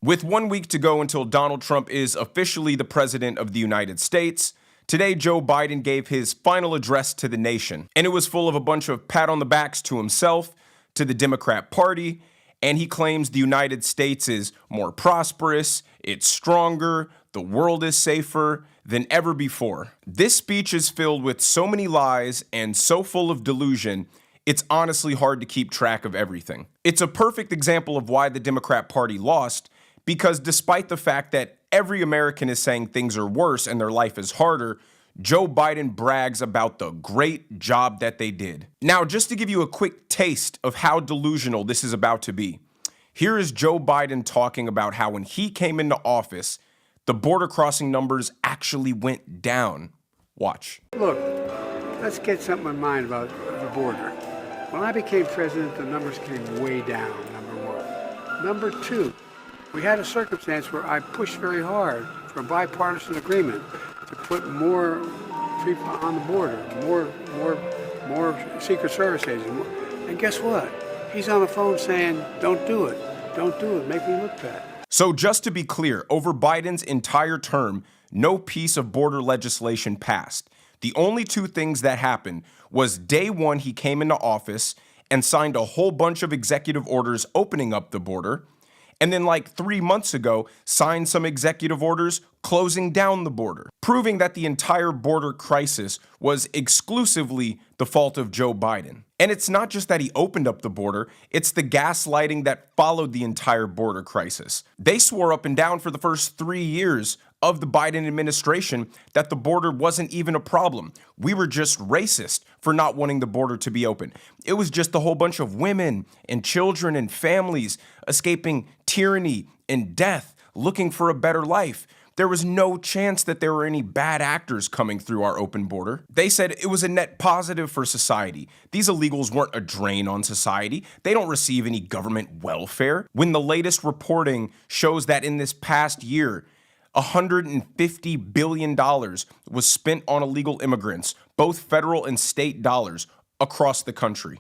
With 1 week to go until Donald Trump is officially the president of the United States, today Joe Biden gave his final address to the nation. And it was full of a bunch of pat on the backs to himself, to the Democrat Party, and he claims the United States is more prosperous, it's stronger, the world is safer than ever before. This speech is filled with so many lies and so full of delusion, it's honestly hard to keep track of everything. It's a perfect example of why the Democrat Party lost, because despite the fact that every American is saying things are worse and their life is harder, Joe Biden brags about the great job that they did. Now, just to give you a quick taste of how delusional this is about to be, here is Joe Biden talking about how when he came into office, the border crossing numbers actually went down. Watch. Look, let's get something in mind about the border. When I became president, the numbers came way down, number one. Number two, we had a circumstance where I pushed very hard for a bipartisan agreement to put more people on the border, more Secret Service agents. And guess what? He's on the phone saying, don't do it, make me look bad. So just to be clear, over Biden's entire term, no piece of border legislation passed. The only two things that happened was day one, he came into office and signed a whole bunch of executive orders opening up the border. And then like 3 months ago, signed some executive orders closing down the border, proving that the entire border crisis was exclusively the fault of Joe Biden. And it's not just that he opened up the border, it's the gaslighting that followed the entire border crisis. They swore up and down for the first 3 years of the Biden administration that the border wasn't even a problem. We were just racist for not wanting the border to be open. It was just a whole bunch of women and children and families escaping tyranny and death, looking for a better life. There was no chance that there were any bad actors coming through our open border. They said it was a net positive for society. These illegals weren't a drain on society. They don't receive any government welfare. When the latest reporting shows that in this past year, $150 billion was spent on illegal immigrants, both federal and state dollars, across the country.